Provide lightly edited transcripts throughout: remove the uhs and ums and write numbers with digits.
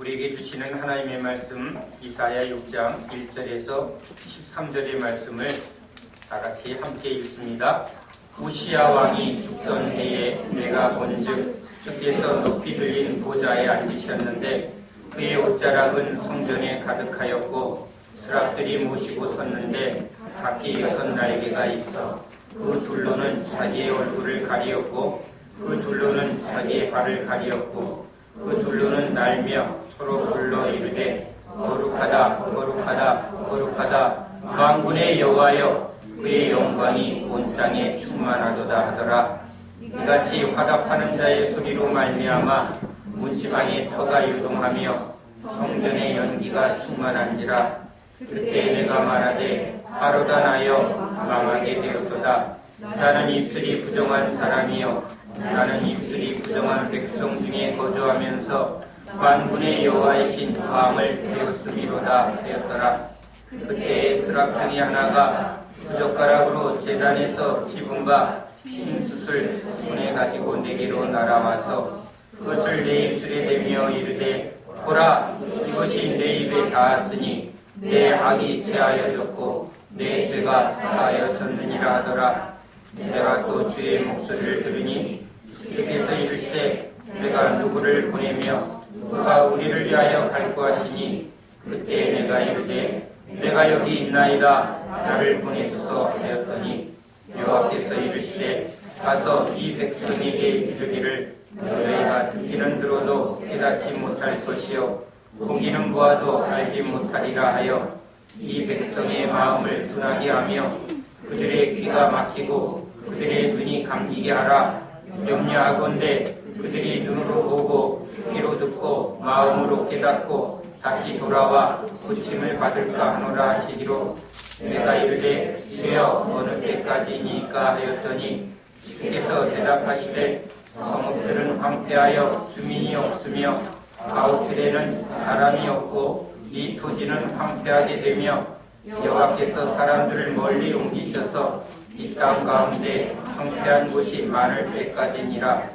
우리에게 주시는 하나님의 말씀 이사야 6장 1절에서 13절의 말씀을 다같이 함께 읽습니다. 우시야 왕이 죽던 해에 내가 본즉 주께서 높이 들린 보좌에 앉으셨는데 그의 옷자락은 성전에 가득하였고 스랍들이 모시고 섰는데 각기 6날개가 있어 그 둘로는 자기의 얼굴을 가리었고 그 둘로는 자기의 발을 가리었고 그 둘로는 날며 서로 불러 이르되 거룩하다 거룩하다 거룩하다 만군의 여호와여 그의 영광이 온 땅에 충만하도다 하더라. 이같이 화답하는 자의 소리로 말미암아 문지방의 터가 유동하며 성전의 연기가 충만한지라. 그때 내가 말하되 하루다 나여 망하게 되었도다. 나는 입술이 부정한 사람이요 나는 입술이 부정한 백성 중에 거주하면서 만군의 여호와이신 왕을 배웠음이로다 하였더라. 그때 스랍 중에 하나가 부젓가락으로 제단에서 집은 바 핀 숯을 손에 가지고 내게로 날아와서 그것을 내 입술에 대며 이르되 보라 이것이 내 입에 닿았으니 내 악이 제하여졌고 내 죄가 사하여졌느니라 하더라. 내가 또 주의 목소리를 들으니 주께서 이르시되 내가 누구를 보내며 누가 우리를 위하여 갈고 하시니 그때 내가 이르되 내가 여기 있나이다 나를 보내소서 하였더니 여호와께서 이르시되 가서 이 백성에게 이르기를 너희가 듣기는 들어도 깨닫지 못할 것이요 보기는 보아도 알지 못하리라 하여 이 백성의 마음을 둔하게 하며 그들의 귀가 막히고 그들의 눈이 감기게 하라. 염려하건대 그들이 눈으로 보고 귀로 듣고 마음으로 깨닫고 다시 돌아와 고침을 받을까 하노라 하시기로 내가 이르되 주여 어느 때까지니까 하였더니 주께서 대답하시되 성읍들은 황폐하여 주민이 없으며 아우들에는 사람이 없고 이 토지는 황폐하게 되며 여호와께서 사람들을 멀리 옮기셔서 이 땅 가운데 황폐한 곳이 많을 때까지니라.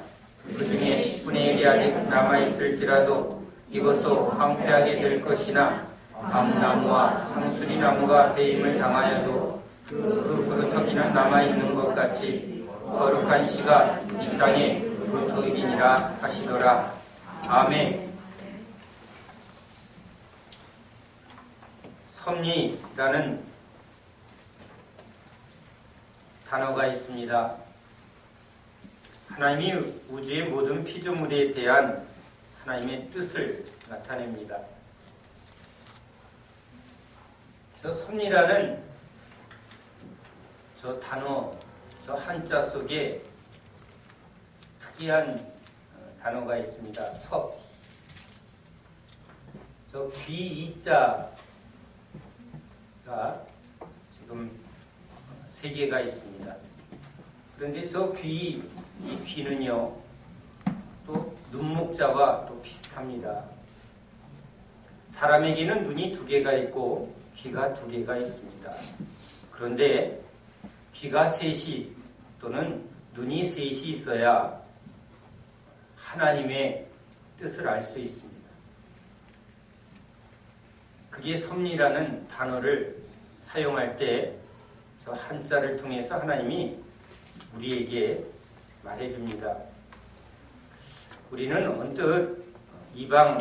그 중에 10분의 1이 아직 남아있을지라도 이것도 황폐하게 될 것이나 암나무와 상수리나무가 배임을 당하여도 그 그루터기는 남아있는 것 같이 거룩한 씨가 이 땅에 그루터기니라 하시더라. 아멘. 섭리라는 단어가 있습니다. 하나님이 우주의 모든 피조물에 대한 하나님의 뜻을 나타냅니다. 저 섭리라는 저 단어, 저 한자 속에 특이한 단어가 있습니다. 섭. 저 귀 이자가 지금 3개가 있습니다. 그런데 저 이 귀는요, 또 눈목자와 또 비슷합니다. 사람에게는 눈이 2개가 있고 귀가 2개가 있습니다. 그런데 귀가 3이 또는 눈이 3이 있어야 하나님의 뜻을 알 수 있습니다. 그게 섭리라는 단어를 사용할 때 저 한자를 통해서 하나님이 우리에게 말해줍니다. 우리는 언뜻 이방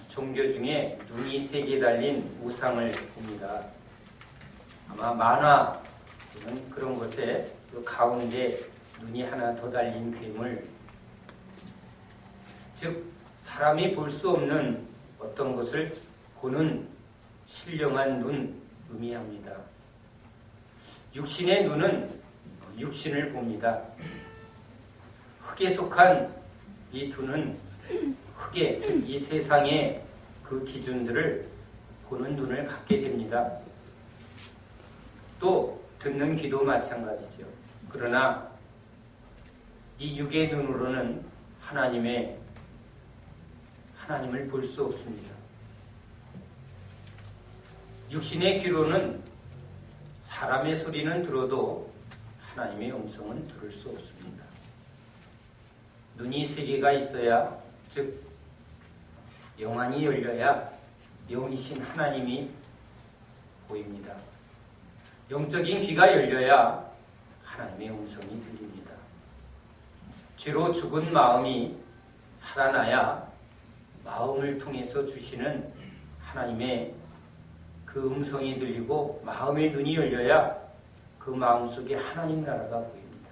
종교 중에 눈이 3개 달린 우상을 봅니다. 아마 만화 또는 그런 것에 그 가운데 눈이 하나 더 달린 괴물, 즉 사람이 볼 수 없는 어떤 것을 보는 신령한 눈 의미합니다. 육신의 눈은 육신을 봅니다. 흙에 속한 이 눈은 흙에, 즉 이 세상의 그 기준들을 보는 눈을 갖게 됩니다. 또 듣는 귀도 마찬가지죠. 그러나 이 육의 눈으로는 하나님을 볼 수 없습니다. 육신의 귀로는 사람의 소리는 들어도 하나님의 음성은 들을 수 없습니다. 눈이 3개가 있어야, 즉 영안이 열려야 영이신 하나님이 보입니다. 영적인 귀가 열려야 하나님의 음성이 들립니다. 죄로 죽은 마음이 살아나야 마음을 통해서 주시는 하나님의 그 음성이 들리고 마음의 눈이 열려야 그 마음속에 하나님 나라가 보입니다.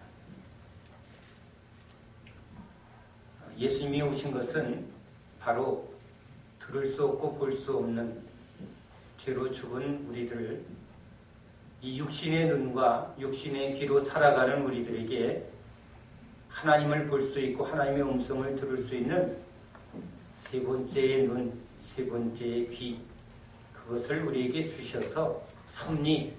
예수님이 오신 것은 바로 들을 수 없고 볼 수 없는 죄로 죽은 우리들을 이 육신의 눈과 육신의 귀로 살아가는 우리들에게 하나님을 볼 수 있고 하나님의 음성을 들을 수 있는 세 번째의 눈, 세 번째의 귀, 그것을 우리에게 주셔서 섭리,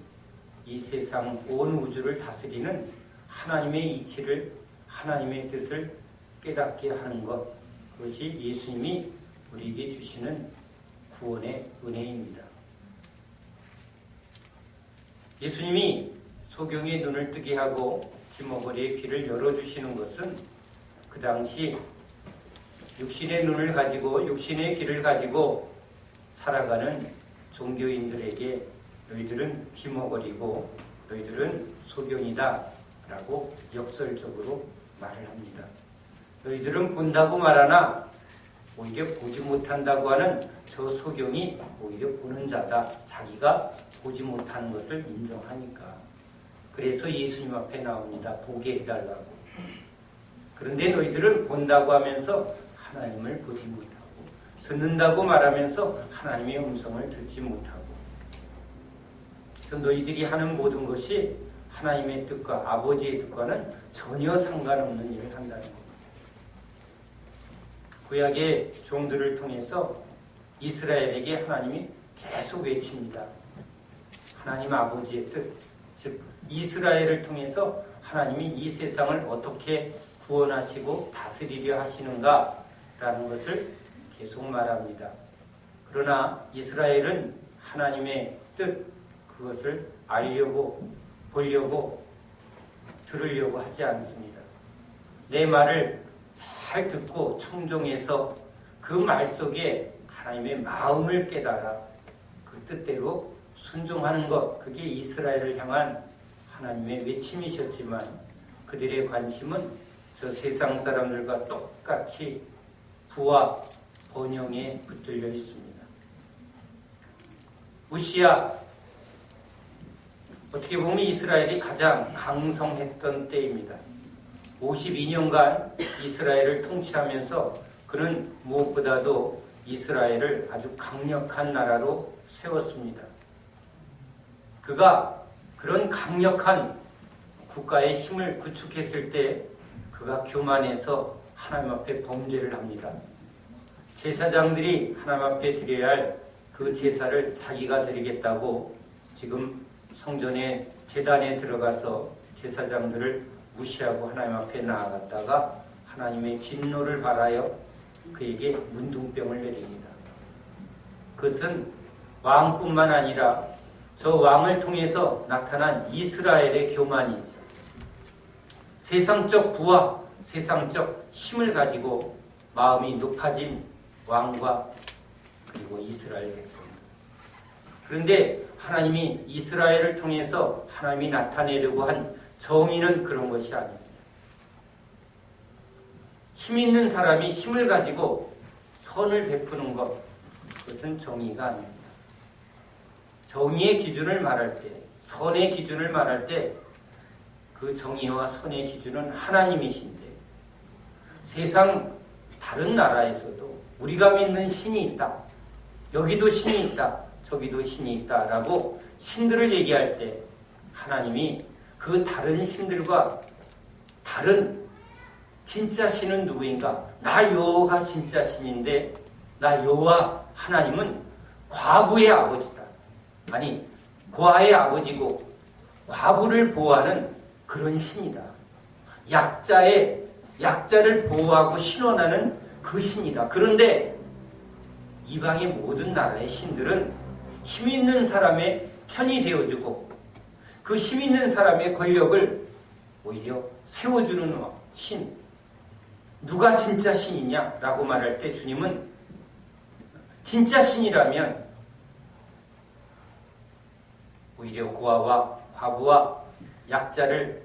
이 세상 온 우주를 다스리는 하나님의 이치를, 하나님의 뜻을 깨닫게 하는 것, 그것이 예수님이 우리에게 주시는 구원의 은혜입니다. 예수님이 소경의 눈을 뜨게 하고 귀머거리의 귀를 열어주시는 것은 그 당시 육신의 눈을 가지고 육신의 귀를 가지고 살아가는 종교인들에게 너희들은 귀머거리고 너희들은 소경이다 라고 역설적으로 말을 합니다. 너희들은 본다고 말하나 오히려 보지 못한다고 하는 저 소경이 오히려 보는 자다. 자기가 보지 못하는 것을 인정하니까. 그래서 예수님 앞에 나옵니다. 보게 해달라고. 그런데 너희들은 본다고 하면서 하나님을 보지 못하고 듣는다고 말하면서 하나님의 음성을 듣지 못하고, 그래서 너희들이 하는 모든 것이 하나님의 뜻과 아버지의 뜻과는 전혀 상관없는 일을 한다는 겁니다. 구약의 종들을 통해서 이스라엘에게 하나님이 계속 외칩니다. 하나님 아버지의 뜻, 즉 이스라엘을 통해서 하나님이 이 세상을 어떻게 구원하시고 다스리려 하시는가라는 것을 계속 말합니다. 그러나 이스라엘은 하나님의 뜻, 그것을 알려고, 보려고, 들으려고 하지 않습니다. 내 말을 잘 듣고 청종해서 그 말 속에 하나님의 마음을 깨달아 그 뜻대로 순종하는 것, 그게 이스라엘을 향한 하나님의 외침이셨지만 그들의 관심은 저 세상 사람들과 똑같이 부와 번영에 붙들려 있습니다. 우시야, 어떻게 보면 이스라엘이 가장 강성했던 때입니다. 52년간 이스라엘을 통치하면서 그는 무엇보다도 이스라엘을 아주 강력한 나라로 세웠습니다. 그가 그런 강력한 국가의 힘을 구축했을 때 그가 교만해서 하나님 앞에 범죄를 합니다. 제사장들이 하나님 앞에 드려야 할 그 제사를 자기가 드리겠다고 지금 성전의 제단에 들어가서 제사장들을 무시하고 하나님 앞에 나아갔다가 하나님의 진노를 발하여 그에게 문둥병을 내립니다. 그것은 왕뿐만 아니라 저 왕을 통해서 나타난 이스라엘의 교만이죠. 세상적 부와 세상적 힘을 가지고 마음이 높아진 왕과 그리고 이스라엘 백성. 그런데 하나님이 이스라엘을 통해서 하나님이 나타내려고 한 정의는 그런 것이 아닙니다. 힘 있는 사람이 힘을 가지고 선을 베푸는 것, 그것은 정의가 아닙니다. 정의의 기준을 말할 때, 선의 기준을 말할 때 그 정의와 선의 기준은 하나님이신데, 세상 다른 나라에서도 우리가 믿는 신이 있다, 여기도 신이 있다, 저기도 신이 있다라고 신들을 얘기할 때 하나님이 그 다른 신들과 다른 진짜 신은 누구인가? 나 여호와가 진짜 신인데 나 여호와 하나님은 과부의 아버지다. 아니, 고아의 아버지고 과부를 보호하는 그런 신이다. 약자를 보호하고 신원하는 그 신이다. 그런데 이방의 모든 나라의 신들은 힘 있는 사람의 편이 되어주고 그 힘 있는 사람의 권력을 오히려 세워주는 신. 누가 진짜 신이냐라고 말할 때 주님은 진짜 신이라면 오히려 고아와 과부와 약자를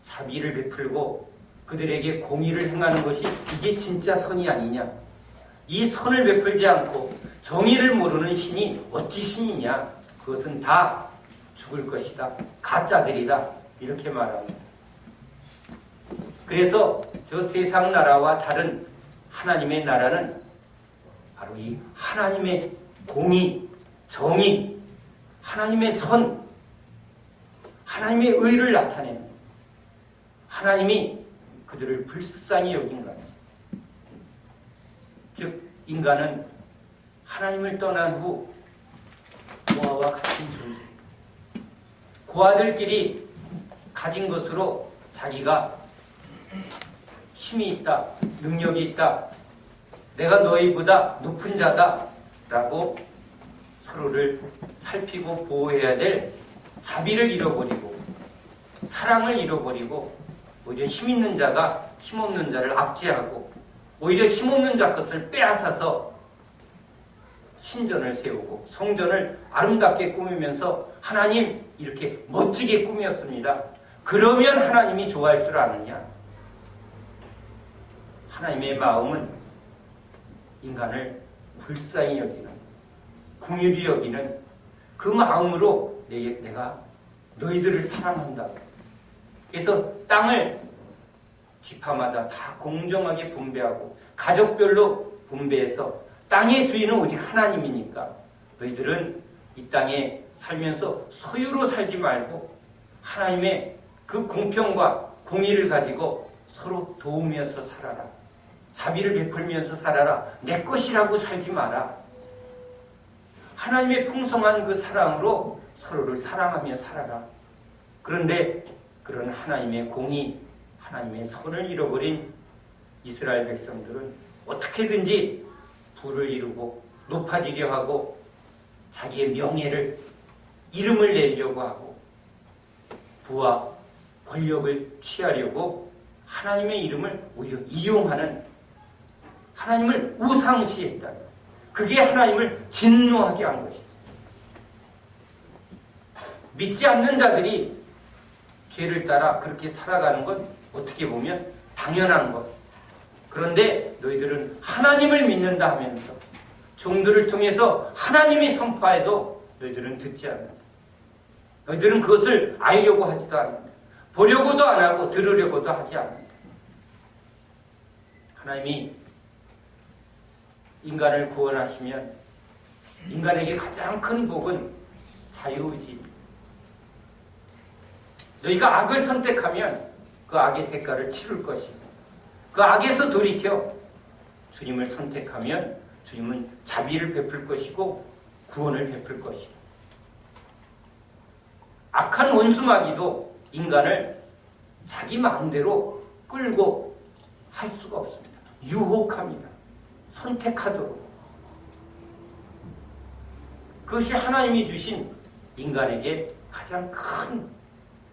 자비를 베풀고 그들에게 공의를 행하는 것이 이게 진짜 선이 아니냐. 이 선을 베풀지 않고 정의를 모르는 신이 어찌 신이냐. 그것은 다 죽을 것이다. 가짜들이다. 이렇게 말합니다. 그래서 저 세상 나라와 다른 하나님의 나라는 바로 이 하나님의 공의, 정의, 하나님의 선, 하나님의 의를 나타내는, 하나님이 그들을 불쌍히 여긴 거지. 즉 인간은 하나님을 떠난 후 고아와 같은 존재. 고아들끼리 가진 것으로 자기가 힘이 있다, 능력이 있다, 내가 너희보다 높은 자다 라고 서로를 살피고 보호해야 될 자비를 잃어버리고 사랑을 잃어버리고 오히려 힘 있는 자가 힘없는 자를 압제하고 오히려 힘없는 자 것을 빼앗아서 신전을 세우고 성전을 아름답게 꾸미면서 하나님 이렇게 멋지게 꾸몄습니다. 그러면 하나님이 좋아할 줄 아느냐? 하나님의 마음은 인간을 불쌍히 여기는, 긍휼히 여기는 그 마음으로 내가 너희들을 사랑한다. 그래서 땅을 지파마다 다 공정하게 분배하고 가족별로 분배해서 땅의 주인은 오직 하나님이니까 너희들은 이 땅에 살면서 소유로 살지 말고 하나님의 그 공평과 공의를 가지고 서로 도우면서 살아라. 자비를 베풀면서 살아라. 내 것이라고 살지 마라. 하나님의 풍성한 그 사랑으로 서로를 사랑하며 살아라. 그런데 그런 하나님의 공의, 하나님의 선을 잃어버린 이스라엘 백성들은 어떻게든지 부를 이루고 높아지려 하고 자기의 명예를, 이름을 내려고 하고 부와 권력을 취하려고 하나님의 이름을 오히려 이용하는, 하나님을 우상시했다. 그게 하나님을 진노하게 한 것이죠. 믿지 않는 자들이 죄를 따라 그렇게 살아가는 건 어떻게 보면 당연한 것. 그런데 너희들은 하나님을 믿는다 하면서 종들을 통해서 하나님이 선포해도 너희들은 듣지 않는다. 너희들은 그것을 알려고 하지도 않는다. 보려고도 안 하고 들으려고도 하지 않는다. 하나님이 인간을 구원하시면 인간에게 가장 큰 복은 자유의지. 너희가 악을 선택하면 그 악의 대가를 치를 것이고 그 악에서 돌이켜 주님을 선택하면 주님은 자비를 베풀 것이고 구원을 베풀 것이고 악한 원수마귀도 인간을 자기 마음대로 끌고 할 수가 없습니다. 유혹합니다. 선택하도록. 그것이 하나님이 주신 인간에게 가장 큰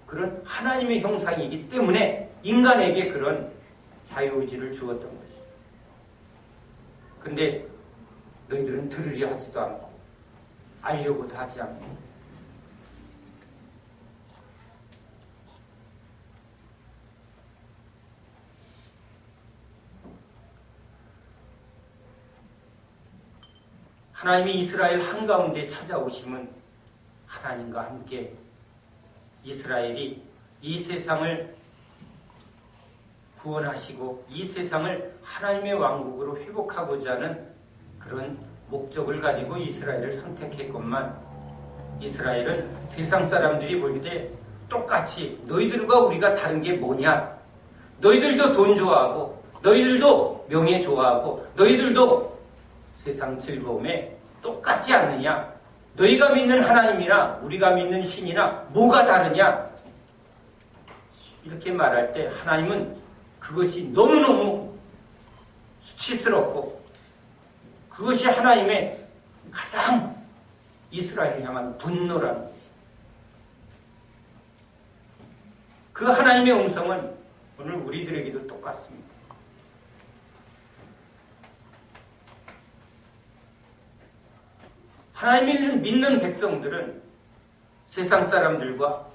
그런 하나님의 형상이기 때문에 인간에게 그런 자유의지를 주었던 것이죠. 근데 너희들은 들으려 하지도 않고 알려고도 하지 않고 하나님이 이스라엘 한가운데 찾아오심은 하나님과 함께 이스라엘이 이 세상을 구원하시고 이 세상을 하나님의 왕국으로 회복하고자 하는 그런 목적을 가지고 이스라엘을 선택했건만 이스라엘은 세상 사람들이 볼 때 똑같이 너희들과 우리가 다른 게 뭐냐? 너희들도 돈 좋아하고 너희들도 명예 좋아하고 너희들도 세상 즐거움에 똑같지 않느냐? 너희가 믿는 하나님이나 우리가 믿는 신이나 뭐가 다르냐? 이렇게 말할 때 하나님은 그것이 너무너무 수치스럽고 그것이 하나님의 가장 이스라엘을 향한 분노라는 것이죠. 그 하나님의 음성은 오늘 우리들에게도 똑같습니다. 하나님을 믿는 백성들은 세상 사람들과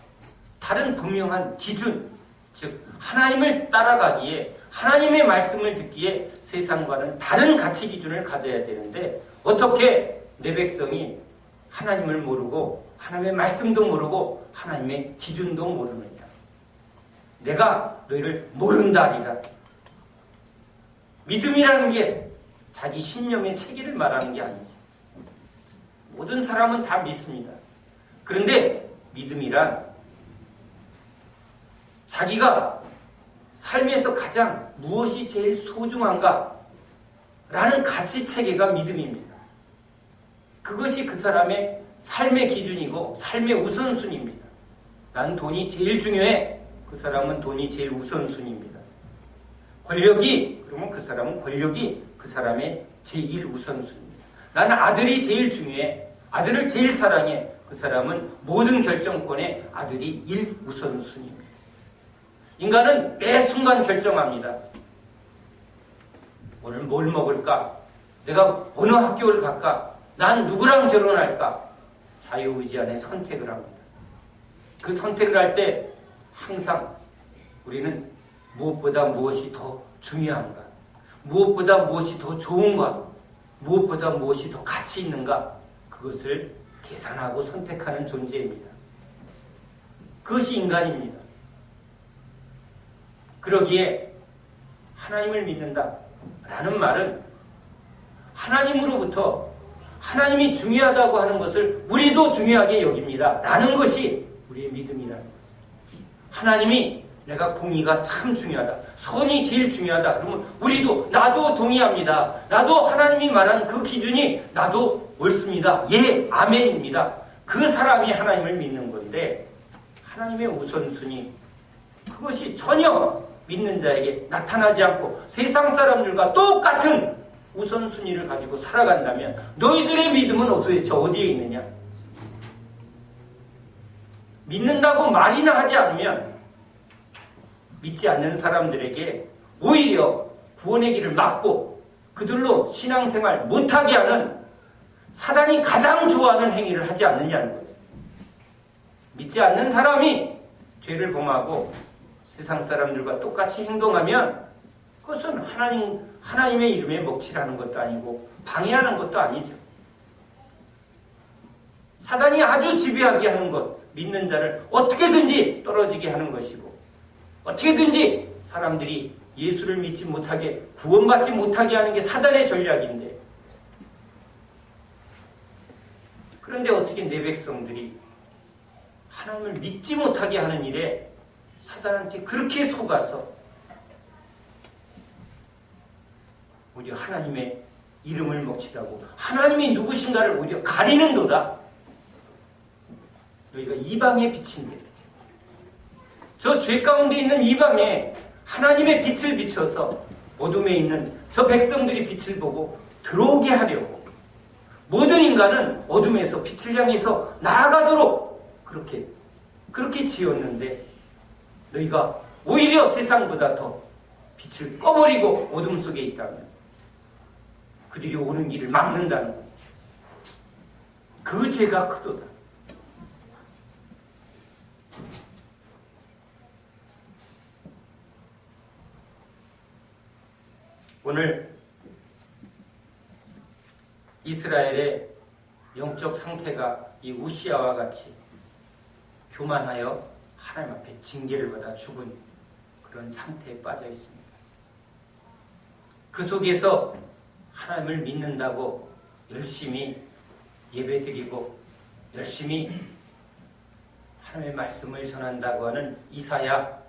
다른 분명한 기준, 즉 하나님을 따라가기에, 하나님의 말씀을 듣기에 세상과는 다른 가치 기준을 가져야 되는데, 어떻게 내 백성이 하나님을 모르고 하나님의 말씀도 모르고 하나님의 기준도 모르느냐. 내가 너희를 모른다리라. 믿음이라는 게 자기 신념의 체계를 말하는 게 아니지. 모든 사람은 다 믿습니다. 그런데 믿음이란 자기가 삶에서 가장 무엇이 제일 소중한가 라는 가치 체계가 믿음입니다. 그것이 그 사람의 삶의 기준이고 삶의 우선순위입니다. 난 돈이 제일 중요해. 그 사람은 돈이 제일 우선순위입니다. 권력이, 그러면 그 사람은 권력이 그 사람의 제일 우선순위입니다. 나는 아들이 제일 중요해. 아들을 제일 사랑해. 그 사람은 모든 결정권의 아들이 1우선순위입니다. 인간은 매 순간 결정합니다. 오늘 뭘 먹을까? 내가 어느 학교를 갈까? 난 누구랑 결혼할까? 자유의지 안에 선택을 합니다. 그 선택을 할 때 항상 우리는 무엇보다 무엇이 더 중요한가? 무엇보다 무엇이 더 좋은가? 무엇보다 무엇이 더 가치 있는가? 그것을 계산하고 선택하는 존재입니다. 그것이 인간입니다. 그러기에 하나님을 믿는다 라는 말은 하나님으로부터 하나님이 중요하다고 하는 것을 우리도 중요하게 여깁니다 라는 것이 우리의 믿음이라는 거죠. 하나님이 내가 공의가 참 중요하다, 선이 제일 중요하다, 그러면 우리도, 나도 동의합니다. 나도 하나님이 말한 그 기준이 나도 옳습니다. 예, 아멘입니다. 그 사람이 하나님을 믿는 건데, 하나님의 우선순위, 그것이 전혀 믿는 자에게 나타나지 않고 세상 사람들과 똑같은 우선순위를 가지고 살아간다면 너희들의 믿음은 도대체 어디에 있느냐? 믿는다고 말이나 하지 않으면 믿지 않는 사람들에게 오히려 구원의 길을 막고 그들로 신앙생활 못하게 하는 사단이 가장 좋아하는 행위를 하지 않느냐는 거죠. 믿지 않는 사람이 죄를 범하고 세상 사람들과 똑같이 행동하면 그것은 하나님의 이름에 먹칠하는 것도 아니고 방해하는 것도 아니죠. 사단이 아주 지배하게 하는 것, 믿는 자를 어떻게든지 떨어지게 하는 것이고, 어떻게든지 사람들이 예수를 믿지 못하게, 구원받지 못하게 하는 게 사단의 전략인데, 그런데 어떻게 내 백성들이 하나님을 믿지 못하게 하는 일에 사단한테 그렇게 속아서 오히려 하나님의 이름을 먹칠하고 하나님이 누구신가를 오히려 가리는도다. 너희가 이방의 빛인데, 저 죄 가운데 있는 이방에 하나님의 빛을 비춰서 어둠에 있는 저 백성들이 빛을 보고 들어오게 하려고, 모든 인간은 어둠에서 빛을 향해서 나아가도록 그렇게 지었는데, 너희가 오히려 세상보다 더 빛을 꺼버리고 어둠 속에 있다면 그들이 오는 길을 막는다는 거죠. 그 죄가 크도다. 오늘 이스라엘의 영적 상태가 이 우시아와 같이 교만하여 하나님 앞에 징계를 받아 죽은 그런 상태에 빠져 있습니다. 그 속에서 하나님을 믿는다고 열심히 예배드리고 열심히 하나님의 말씀을 전한다고 하는 이사야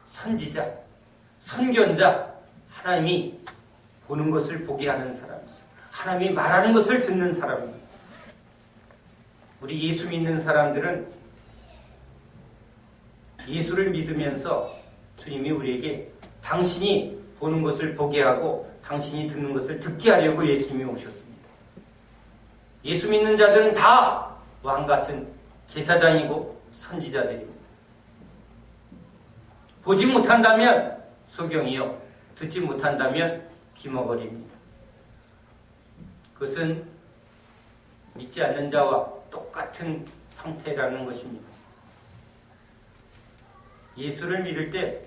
선지자, 선견자, 하나님이 보는 것을 보게 하는 사람이죠. 하나님이 말하는 것을 듣는 사람입니다. 우리 예수 믿는 사람들은 예수를 믿으면서 주님이 우리에게 당신이 보는 것을 보게 하고 당신이 듣는 것을 듣게 하려고 예수님이 오셨습니다. 예수 믿는 자들은 다 왕같은 제사장이고 선지자들입니다. 보지 못한다면 소경이요, 듣지 못한다면 귀머거리입니다. 그것은 믿지 않는 자와 똑같은 상태라는 것입니다. 예수를 믿을 때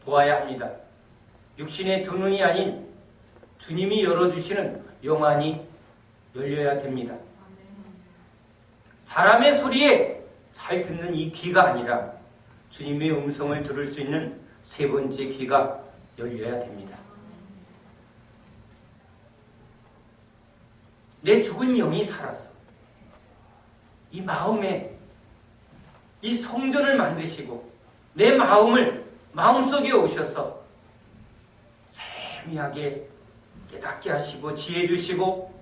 보아야 합니다. 육신의 두 눈이 아닌 주님이 열어주시는 영안이 열려야 됩니다. 사람의 소리에 잘 듣는 이 귀가 아니라 주님의 음성을 들을 수 있는 세 번째 귀가 열려야 됩니다. 내 죽은 영이 살아서 이 마음에 이 성전을 만드시고 내 마음속에 오셔서 세미하게 깨닫게 하시고 지혜 주시고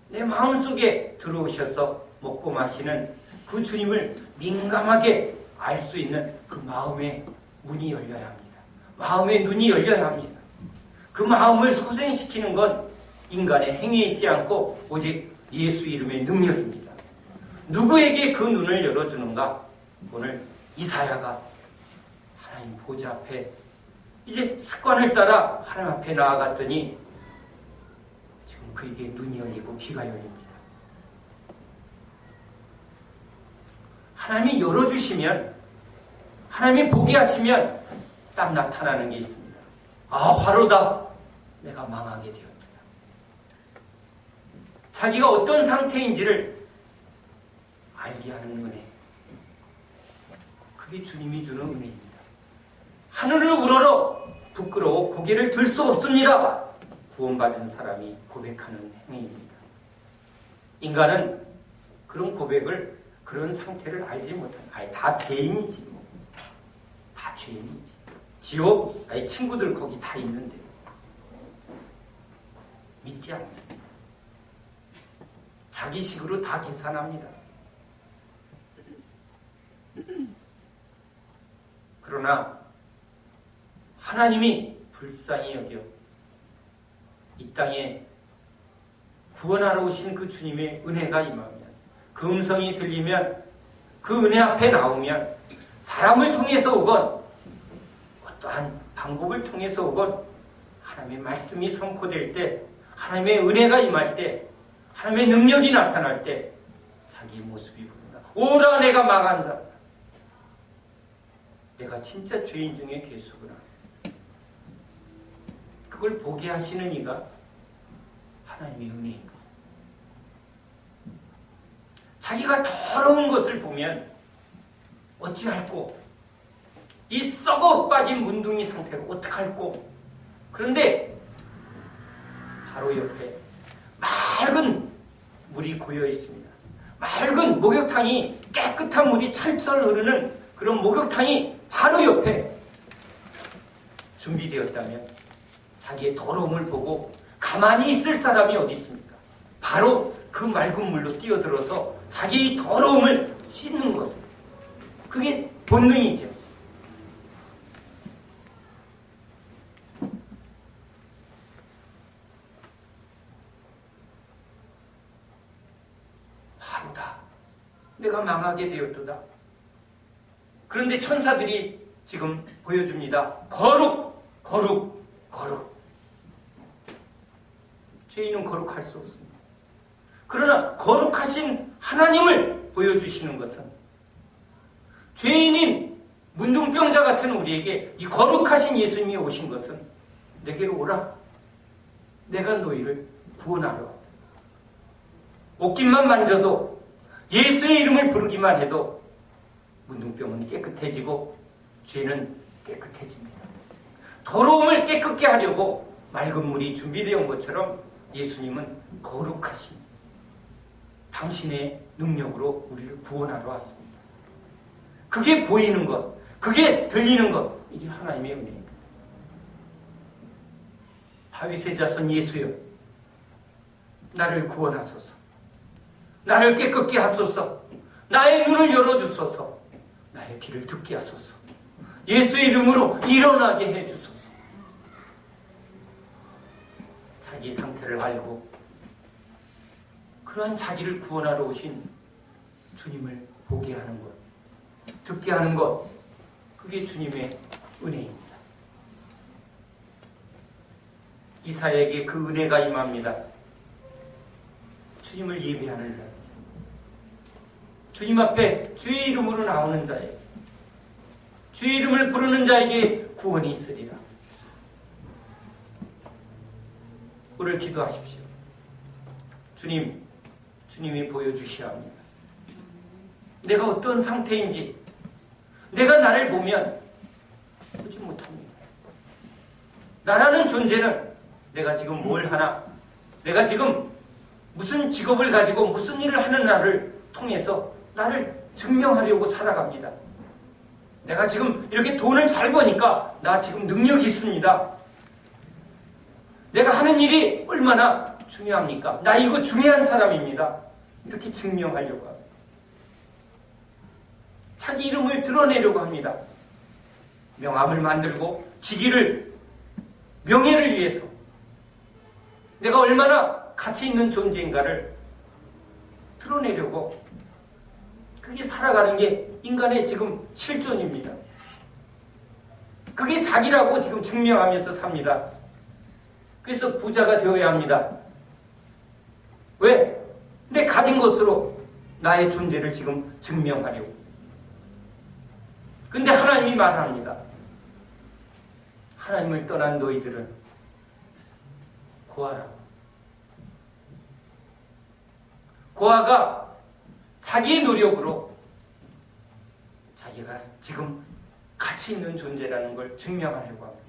내 마음속에 들어오셔서 먹고 마시는 그 주님을 민감하게 알 수 있는 그 마음의 문이 열려야 합니다. 마음의 눈이 열려야 합니다. 그 마음을 소생시키는 건 인간의 행위에 있지 않고 오직 예수 이름의 능력입니다. 누구에게 그 눈을 열어주는가? 오늘 이사야가 하나님 보좌 앞에 이제 습관을 따라 하나님 앞에 나아갔더니 지금 그에게 눈이 열리고 귀가 열립니다. 하나님이 열어주시면, 하나님이 보게 하시면 딱 나타나는 게 있습니다. 아, 화로다. 내가 망하게 되었다. 자기가 어떤 상태인지를 알게 하는 은혜. 그게 주님이 주는 은혜입니다. 하늘을 우러러 부끄러워 고개를 들 수 없습니다. 구원받은 사람이 고백하는 행위입니다. 인간은 그런 고백을, 그런 상태를 알지 못하는, 다 죄인이지 뭐. 다 죄인이지. 지옥, 친구들 거기 다 있는데 믿지 않습니다. 자기식으로 다 계산합니다. 그러나 하나님이 불쌍히 여겨 이 땅에 구원하러 오신 그 주님의 은혜가 임하면, 그 음성이 들리면, 그 은혜 앞에 나오면, 사람을 통해서 오건 어떠한 방법을 통해서 오건 하나님의 말씀이 선포될 때, 하나님의 은혜가 임할 때, 하나님의 능력이 나타날 때 자기 모습이 보인다. 오라 내가 망한 자, 내가 진짜 죄인 중에 괴수구나. 그걸 보게 하시는 이가 하나님의 은혜입니다. 자기가 더러운 것을 보면 어찌할꼬, 이 썩어 빠진 문둥이 상태로 어떡할꼬. 그런데 바로 옆에 맑은 물이 고여 있습니다. 맑은 목욕탕이, 깨끗한 물이 철철 흐르는 그런 목욕탕이 바로 옆에 준비되었다면 자기의 더러움을 보고 가만히 있을 사람이 어디 있습니까? 바로 그 맑은 물로 뛰어들어서 자기의 더러움을 씻는 것을. 그게 본능이죠. 바로다. 내가 망하게 되었도다. 그런데 천사들이 지금 보여줍니다. 거룩, 거룩, 거룩. 죄인은 거룩할 수 없습니다. 그러나 거룩하신 하나님을 보여주시는 것은, 죄인인 문둥병자 같은 우리에게 이 거룩하신 예수님이 오신 것은, 내게로 오라. 내가 너희를 구원하러 왔다. 옷깃만 만져도, 예수의 이름을 부르기만 해도 문둥병은 깨끗해지고 죄는 깨끗해집니다. 더러움을 깨끗게 하려고 맑은 물이 준비되어 온 것처럼 예수님은 거룩하신 당신의 능력으로 우리를 구원하러 왔습니다. 그게 보이는 것, 그게 들리는 것, 이게 하나님의 은혜입니다. 다윗의 자손 예수여, 나를 구원하소서. 나를 깨끗게 하소서. 나의 눈을 열어주소서. 나의 귀를 듣게 하소서. 예수의 이름으로 일어나게 해주소서. 자기 상태를 알고 그러한 자기를 구원하러 오신 주님을 보게 하는 것, 듣게 하는 것, 그게 주님의 은혜입니다. 이사야에게 그 은혜가 임합니다. 주님을 예배하는 자예요. 주님 앞에 주의 이름으로 나오는 자예요. 주의 이름을 부르는 자에게 구원이 있으리라. 오늘 기도하십시오. 주님이 보여주셔야 합니다. 내가 어떤 상태인지 내가 나를 보면 보지 못합니다. 나라는 존재는 내가 지금 뭘 하나, 내가 지금 무슨 직업을 가지고 무슨 일을 하는 나를 통해서 나를 증명하려고 살아갑니다. 내가 지금 이렇게 돈을 잘 버니까 나 지금 능력이 있습니다. 내가 하는 일이 얼마나 중요합니까? 나 이거 중요한 사람입니다. 이렇게 증명하려고 합니다. 자기 이름을 드러내려고 합니다. 명함을 만들고 직위를, 명예를 위해서 내가 얼마나 가치 있는 존재인가를 드러내려고 그게 살아가는 게 인간의 지금 실존입니다. 그게 자기라고 지금 증명하면서 삽니다. 그래서 부자가 되어야 합니다. 왜? 내 가진 것으로 나의 존재를 지금 증명하려고. 근데 하나님이 말합니다. 하나님을 떠난 너희들은 고아라. 고아가 자기의 노력으로 자기가 지금 가치 있는 존재라는 걸 증명하려고 합니다.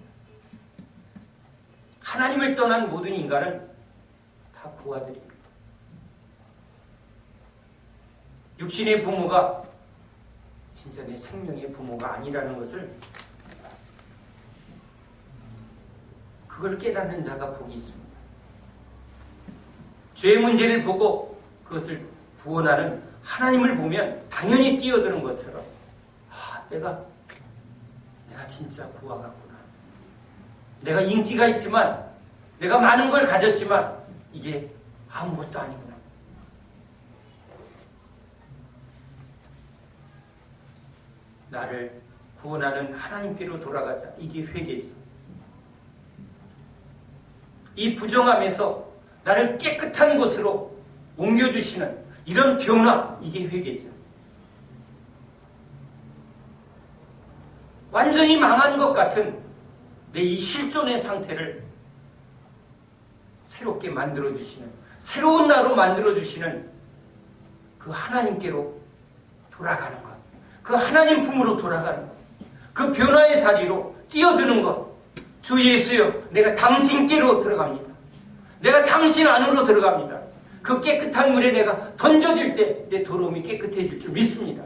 하나님을 떠난 모든 인간은 다 고아들입니다. 육신의 부모가 진짜 내 생명의 부모가 아니라는 것을 그걸 깨닫는 자가 복이 있습니다. 죄의 문제를 보고 그것을 구원하는 하나님을 보면 당연히 뛰어드는 것처럼 내가 진짜 고아 같구나. 내가 인기가 있지만 내가 많은 걸 가졌지만 이게 아무것도 아니구나. 나를 구원하는 하나님께로 돌아가자. 이게 회개지. 이 부정함에서 나를 깨끗한 곳으로 옮겨주시는 이런 변화, 이게 회개죠. 완전히 망한 것 같은 내 이 실존의 상태를 새롭게 만들어주시는, 새로운 나로 만들어주시는 그 하나님께로 돌아가는 것, 그 하나님 품으로 돌아가는 것, 그 변화의 자리로 뛰어드는 것. 주 예수여, 내가 당신께로 들어갑니다. 내가 당신 안으로 들어갑니다. 그 깨끗한 물에 내가 던져질 때 내 더러움이 깨끗해질 줄 믿습니다.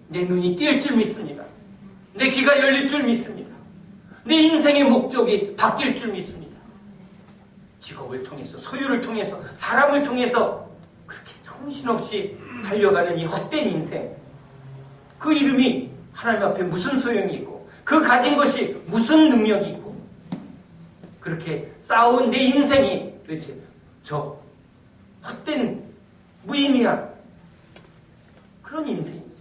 내 눈이 띄을 줄 믿습니다. 내 귀가 열릴 줄 믿습니다. 내 인생의 목적이 바뀔 줄 믿습니다. 직업을 통해서, 소유를 통해서, 사람을 통해서 그렇게 정신없이 달려가는 이 헛된 인생, 그 이름이 하나님 앞에 무슨 소용이 있고 그 가진 것이 무슨 능력이 있고 그렇게 싸운 내 인생이 도대체 저 헛된 무의미한 그런 인생이죠.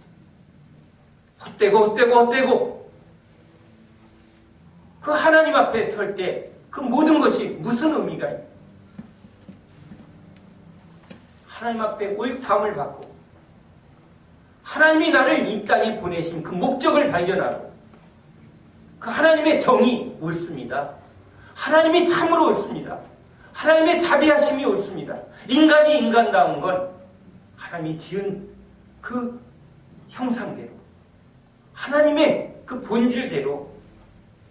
헛되고 그 하나님 앞에 설 때 그 모든 것이 무슨 의미가 있고 하나님 앞에 옳다함을 받고 하나님이 나를 이 땅에 보내신 그 목적을 발견하고 그 하나님의 정이 옳습니다. 하나님이 참으로 옳습니다. 하나님의 자비하심이 옳습니다. 인간이 인간다운 건 하나님이 지은 그 형상대로 하나님의 그 본질대로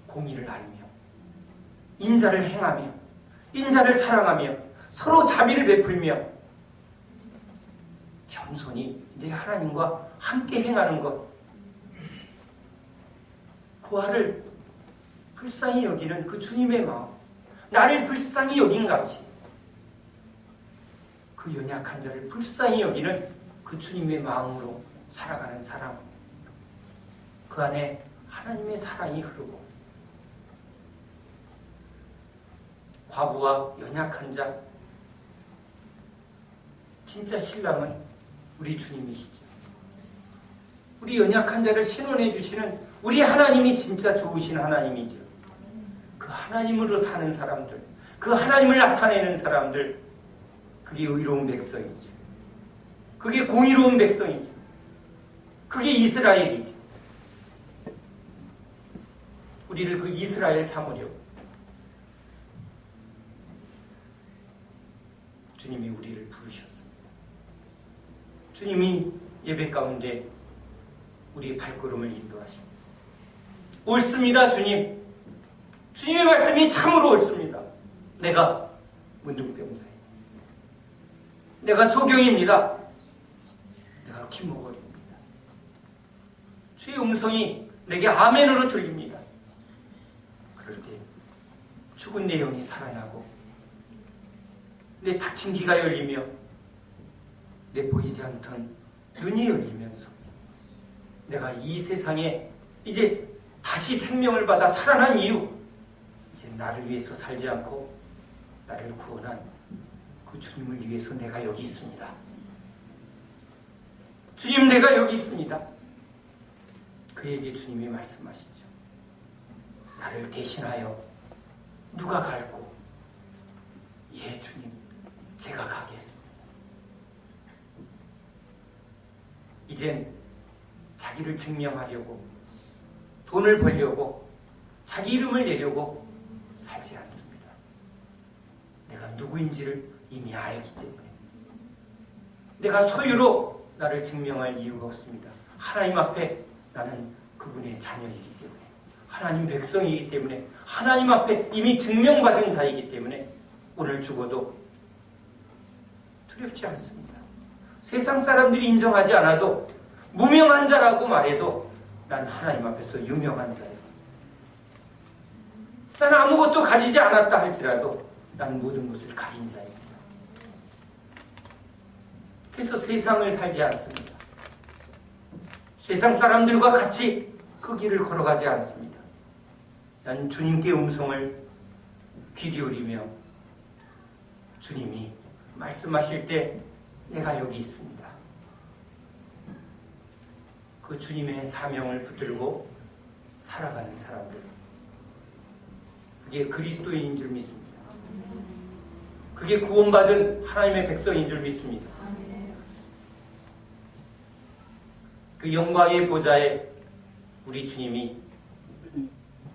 공의를 알며 인자를 행하며 인자를 사랑하며 서로 자비를 베풀며 겸손히 내 하나님과 함께 행하는 것, 고아를 불쌍히 여기는 그 주님의 마음, 나를 불쌍히 여긴 같이 그 연약한 자를 불쌍히 여기는 그 주님의 마음으로 살아가는 사람, 그 안에 하나님의 사랑이 흐르고 과부와 연약한 자, 진짜 신랑은 우리 주님이시죠. 우리 연약한 자를 신원해 주시는 우리 하나님이 진짜 좋으신 하나님이죠. 그 하나님으로 사는 사람들, 그 하나님을 나타내는 사람들, 그 그게 의로운 백성이죠. 그게 공의로운 백성이죠. 그게 이스라엘이죠. 우리를 그 이스라엘 삼으려고 주님이 우리를 부르셨습니다. 주님이 예배 가운데 우리의 발걸음을 인도하십니다. 옳습니다, 주님. 주님의 말씀이 참으로 옳습니다. 내가 문둥병자예요. 내가 소경입니다. 내가 김목걸입니다. 주의 음성이 내게 아멘으로 들립니다. 그럴 때 죽은 내 영이 살아나고 내 닫힌 귀가 열리며 내 보이지 않던 눈이 열리면서 내가 이 세상에 이제 다시 생명을 받아 살아난 이유, 이제 나를 위해서 살지 않고 나를 구원한 그 주님을 위해서 내가 여기 있습니다. 주님, 내가 여기 있습니다. 그에게 주님이 말씀하시죠. 나를 대신하여 누가 갈고? 예, 주님, 제가 가겠습니다. 이젠 자기를 증명하려고, 돈을 벌려고, 자기 이름을 내려고 살지 않습니다. 내가 누구인지를 이미 알기 때문에, 내가 소유로 나를 증명할 이유가 없습니다. 하나님 앞에 나는 그분의 자녀이기 때문에, 하나님 백성이기 때문에, 하나님 앞에 이미 증명받은 자이기 때문에 오늘 죽어도 두렵지 않습니다. 세상 사람들이 인정하지 않아도 무명한 자라고 말해도 난 하나님 앞에서 유명한 자예요. 난 아무것도 가지지 않았다 할지라도 난 모든 것을 가진 자입니다. 그래서 세상을 살지 않습니다. 세상 사람들과 같이 그 길을 걸어가지 않습니다. 난 주님께 음성을 귀 기울이며 주님이 말씀하실 때 내가 여기 있습니다. 그 주님의 사명을 붙들고 살아가는 사람들, 그게 그리스도인인 줄 믿습니다. 그게 구원받은 하나님의 백성인 줄 믿습니다. 그 영광의 보좌에 우리 주님이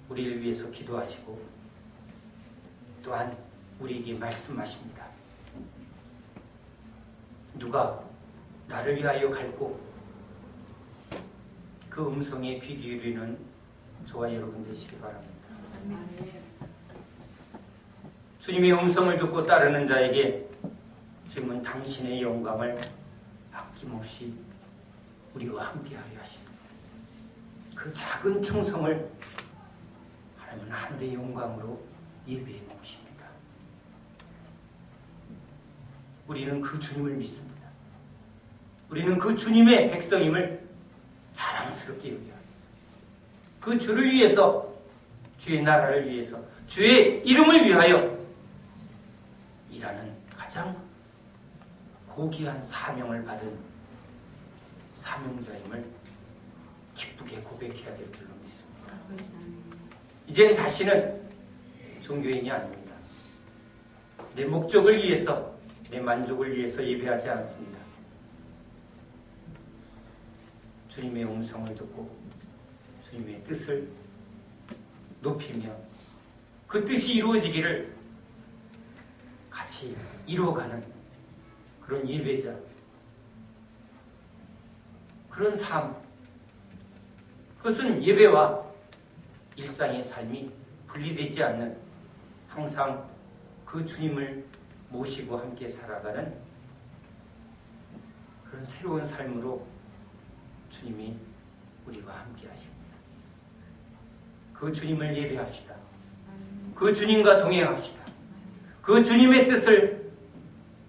우리를 위해서 기도하시고 또한 우리에게 말씀하십니다. 누가 나를 위하여 갈고? 그 음성에 귀 기울이는 저와 여러분 되시기 바랍니다. 주님의 음성을 듣고 따르는 자에게 주님은 당신의 영광을 아낌없이 우리와 함께하려 하십니다. 그 작은 충성을 하나님은 하늘의 영광으로 예배해 놓으십니다. 우리는 그 주님을 믿습니다. 우리는 그 주님의 백성임을 자랑스럽게 여겨요. 그 주를 위해서, 주의 나라를 위해서, 주의 이름을 위하여 일하는 가장 고귀한 사명을 받은 사명자임을 기쁘게 고백해야 될 줄로 믿습니다. 이젠 다시는 종교인이 아닙니다. 내 목적을 위해서, 내 만족을 위해서 예배하지 않습니다. 주님의 음성을 듣고 주님의 뜻을 높이며 그 뜻이 이루어지기를 같이 이루어가는 그런 예배자, 그런 삶, 그것은 예배와 일상의 삶이 분리되지 않는, 항상 그 주님을 모시고 함께 살아가는 그런 새로운 삶으로 주님이 우리와 함께 하십니다. 그 주님을 예배합시다. 그 주님과 동행합시다. 그 주님의 뜻을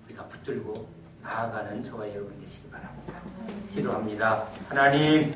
우리가 붙들고 나아가는 저와 여러분 되시기 바랍니다. 기도합니다. 하나님,